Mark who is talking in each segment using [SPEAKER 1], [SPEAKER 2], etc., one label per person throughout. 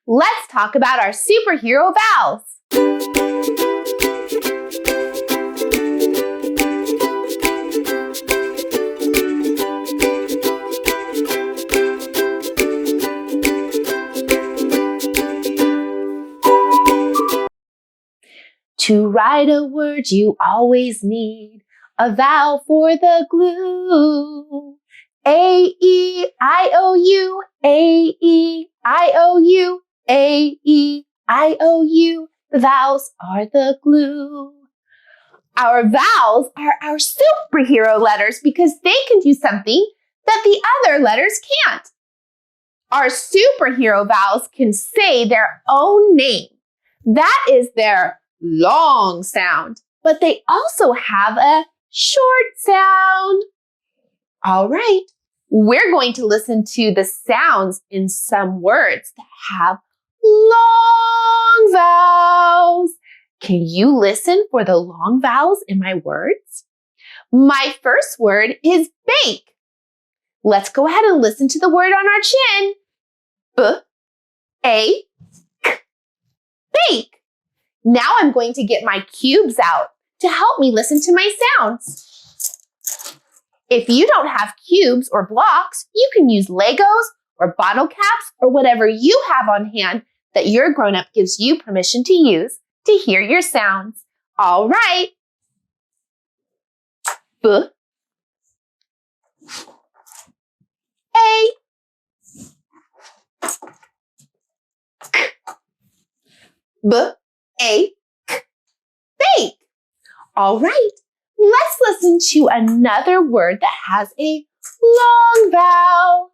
[SPEAKER 1] let's talk about our superhero vowels. To write a word, you always need a vowel for the glue. A-E-I-O-U, A-E-I-O-U, A-E-I-O-U. The vowels are the glue. Our vowels are our superhero letters because they can do something that the other letters can't. Our superhero vowels can say their own name. That is their long sound, but they also have a short sound. All right, we're going to listen to the sounds in some words that have long vowels. Can you listen for the long vowels in my words? My first word is bake. Let's go ahead and listen to the word on our chin. B-A-K, bake. Now I'm going to get my cubes out to help me listen to my sounds. If you don't have cubes or blocks, you can use Legos or bottle caps or whatever you have on hand that your grown-up gives you permission to use to hear your sounds. All right. B, A, K, B, A, K, bake. All right. Let's listen to another word that has a long vowel.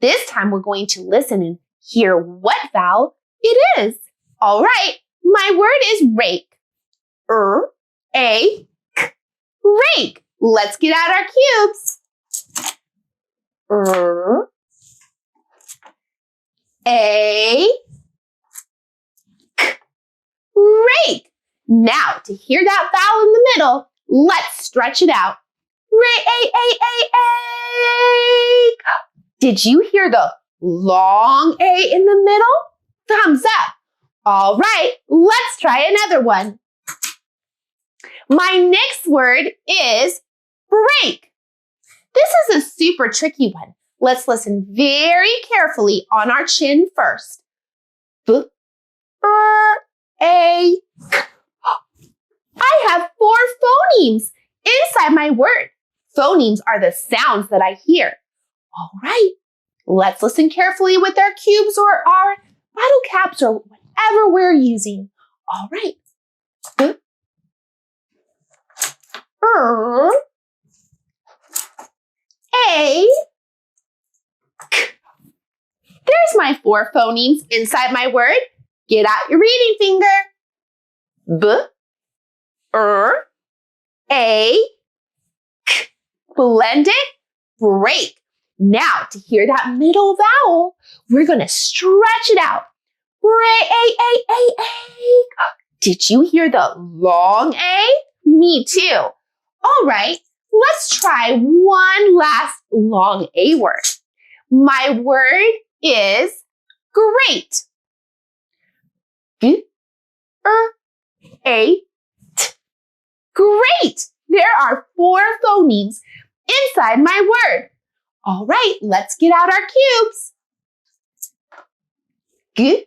[SPEAKER 1] This time we're going to listen and hear what vowel it is. All right, my word is rake. R-A-K, rake. Let's get out our cubes. R-A-K, rake. Now, to hear that vowel in the middle, let's stretch it out. Rake. Did you hear the long A in the middle? Thumbs up. All right, let's try another one. My next word is break. This is a super tricky one. Let's listen very carefully on our chin first. B-R-A-K. I have 4 phonemes inside my word. Phonemes are the sounds that I hear. All right, let's listen carefully with our cubes or our bottle caps or whatever we're using. All right. A-K. There's my 4 phonemes inside my word. Get out your reading finger. B-R-A-K. Blend it, break. Now, to hear that middle vowel, we're going to stretch it out. Break. Did you hear the long A? Me too. All right, let's try one last long A word. My word is great. G-R-A-T. Great. There are 4 phonemes inside my word. All right, let's get out our cubes. G-R-A-T.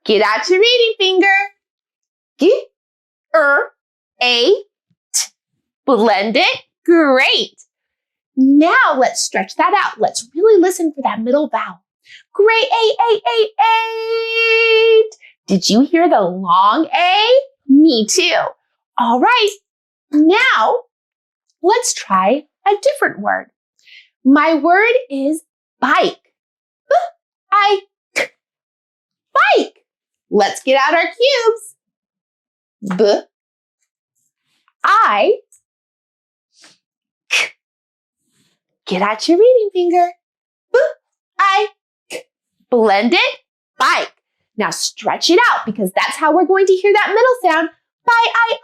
[SPEAKER 1] Get out your reading finger. G-R-A-T. Blend it. Great. Now let's stretch that out. Let's really listen for that middle vowel. Great. Did you hear the long A? Me too. All right. Now let's try a different word. My word is bike. B-I-K. Bike. Let's get out our cubes. B-I-K. Get out your reading finger. B-I-K. Blend it, bike. Now stretch it out because that's how we're going to hear that middle sound. I.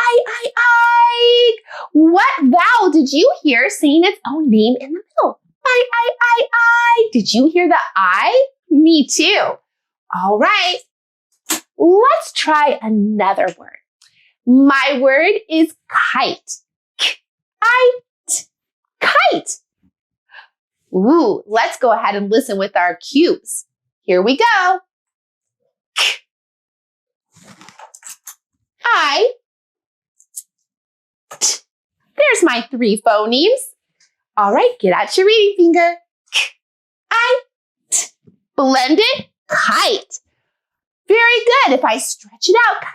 [SPEAKER 1] What vowel did you hear saying its own name in the middle? I. Did you hear the I? Me too. All right. Let's try another word. My word is kite. Kite. Ooh, let's go ahead and listen with our cues. Here we go. I. There's my 3 phonemes. All right, get out your reading finger. I. Blended kite. Very good. If I stretch it out, kite,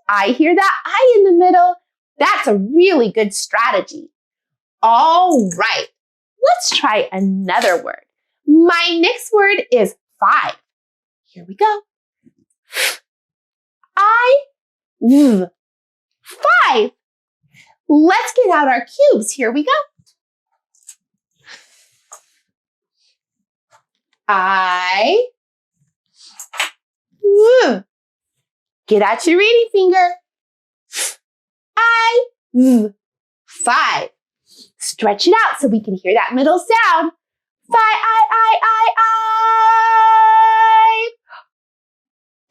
[SPEAKER 1] I hear that I in the middle. That's a really good strategy. All right, let's try another word. My next word is 5. Here we go. 5. Let's get out our cubes. Here we go. Get out your reading finger. 5. Stretch it out so we can hear that middle sound. 5.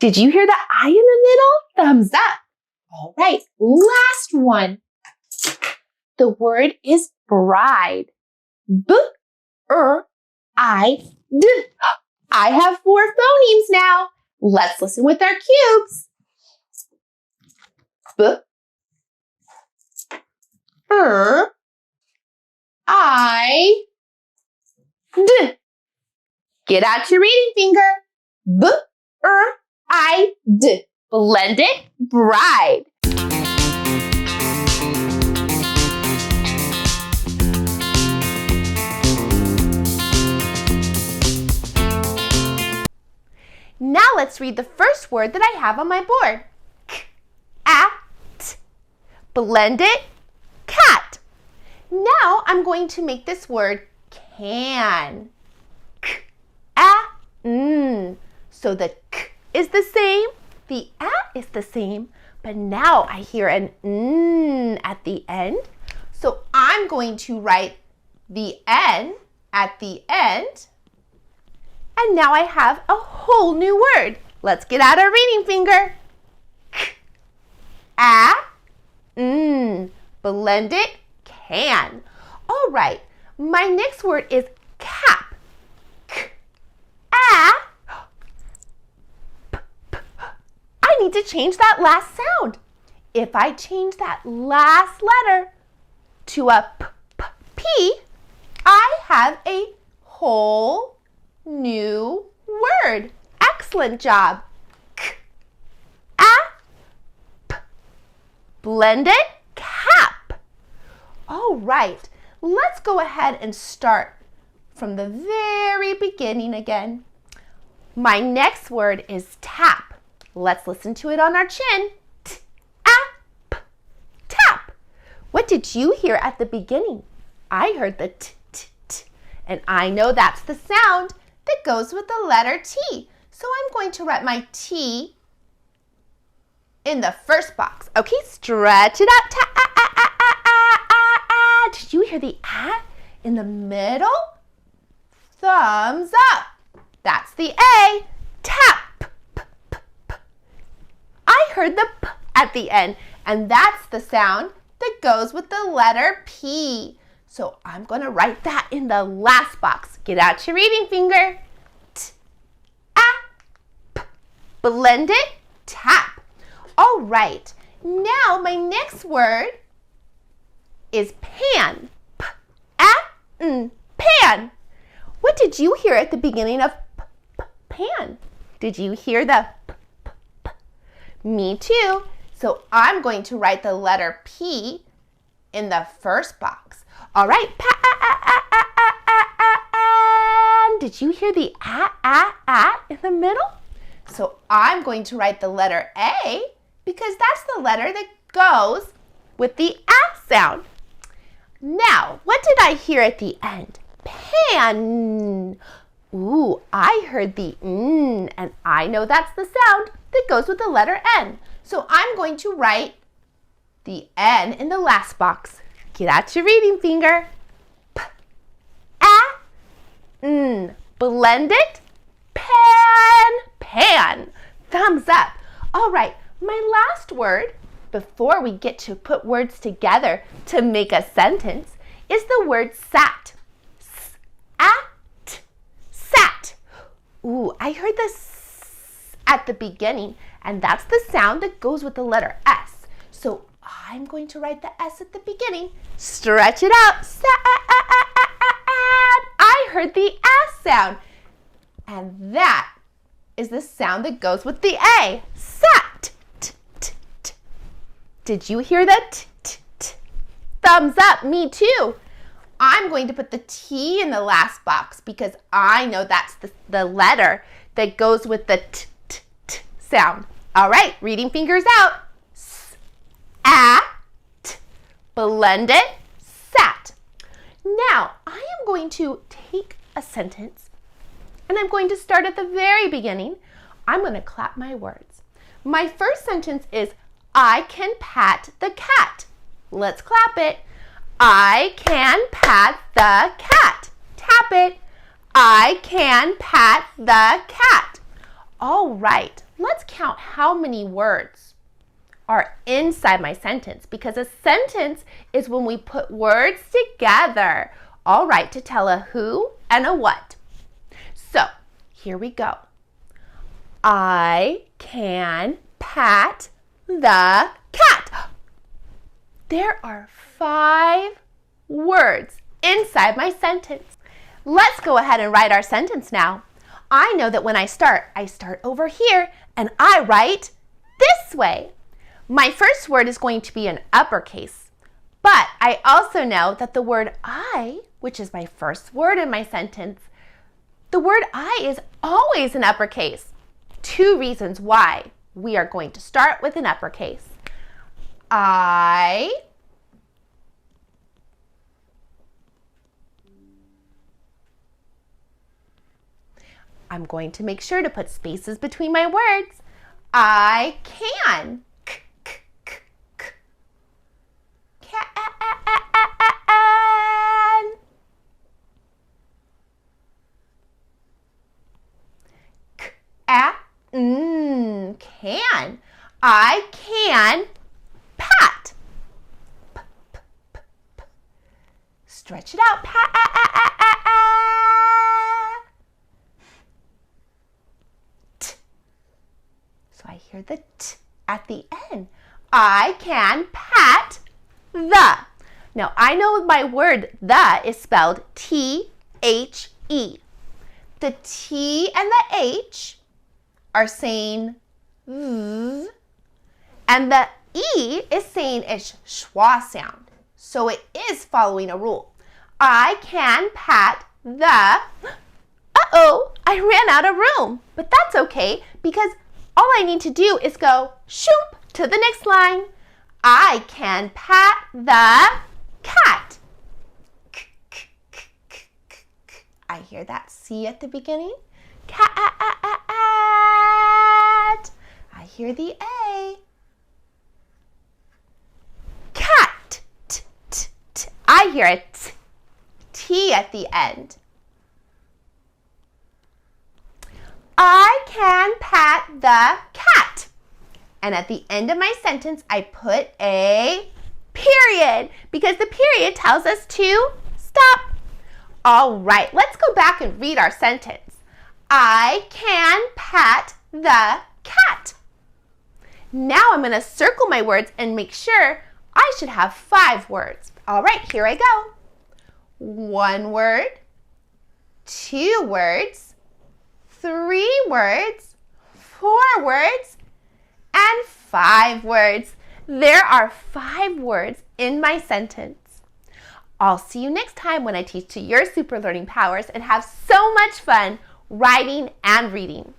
[SPEAKER 1] Did you hear the I in the middle? Thumbs up. All right, last one. The word is bride. B-R-I-D. I have 4 phonemes now. Let's listen with our cubes. B-R-I-D. Get out your reading finger. B-R-I-D. Blended bride. Now let's read the first word that I have on my board. Cat. Blended cat. Now I'm going to make this word can. K-a-n. So the k is the same, the a is the same, but now I hear an n at the end. So I'm going to write the n at the end. And now I have a whole new word. Let's get out our reading finger. K-a-n. Blended can. All right, my next word is cap. K-a. I need to change that last sound. If I change that last letter to a p, I have a whole new word. Excellent job. K-a-p. Blended cap. All right, let's go ahead and start from the very beginning again. My next word is tap. Let's listen to it on our chin. T-a-p. Tap. What did you hear at the beginning? I heard the t-t-t, and I know that's the sound that goes with the letter T. So I'm going to write my T in the first box. Okay, stretch it out. Ta-a-a-a-a-a-a. Did you hear the a in the middle? Thumbs up. That's the A. Tap. I heard the p at the end, and that's the sound that goes with the letter P. So I'm going to write that in the last box. Get out your reading finger. T-a-p. Blended tap. All right. Now my next word is pan. P-a-n. Pan. What did you hear at the beginning of pan? Did you hear the p? Me too. So I'm going to write the letter P in the first box. All right. Pan. Did you hear the a in the middle? So I'm going to write the letter A because that's the letter that goes with the a sound. Now, what did I hear at the end? Pan. Ooh, I heard the n, and I know that's the sound that goes with the letter N. So I'm going to write the N in the last box. Get out your reading finger. P-A-N. Blend it. Pan. Pan. Thumbs up. All right, my last word, before we get to put words together to make a sentence, is the word sat. S-A-T. Sat. Ooh, I heard the S at the beginning, and that's the sound that goes with the letter S. So I'm going to write the S at the beginning. Stretch it out. Sat. I heard the S sound. And that is the sound that goes with the A. Sat. Did you hear that? Thumbs up, me too. I'm going to put the T in the last box because I know that's the letter that goes with the t sound. All right, reading fingers out. S-A-T. Blend it. Sat. Now, I am going to take a sentence and I'm going to start at the very beginning. I'm going to clap my words. My first sentence is, I can pat the cat. Let's clap it. I can pat the cat. Tap it. I can pat the cat. All right, let's count how many words are inside my sentence, because a sentence is when we put words together, all right, to tell a who and a what. So here we go. I can pat the cat. There are 5 words inside my sentence. Let's go ahead and write our sentence now. I know that when I start over here and I write this way. My first word is going to be an uppercase, but I also know that the word I, which is my first word in my sentence, the word I is always an uppercase. 2 reasons why we are going to start with an uppercase. I'm going to make sure to put spaces between my words. I can. Can. I can pat. Stretch it out. Pat. So I hear the T at the end. I can pat the. Now I know my word the is spelled T-H-E. The T and the H are saying V, and the E is saying it's schwa sound. So it is following a rule. I can pat the, uh-oh, I ran out of room. But that's okay, because all I need to do is go shoop to the next line. I can pat the cat. I hear that C at the beginning. Cat. I hear the A. Cat. I hear a T at the end. I can pat the cat. And at the end of my sentence, I put a period, because the period tells us to stop. All right, let's go back and read our sentence. I can pat the cat. Now I'm going to circle my words and make sure I should have 5 words. All right, here I go. 1 word, 2 words, 3 words, 4 words, and 5 words. There are 5 words in my sentence. I'll see you next time when I teach to your super learning powers and have so much fun writing and reading.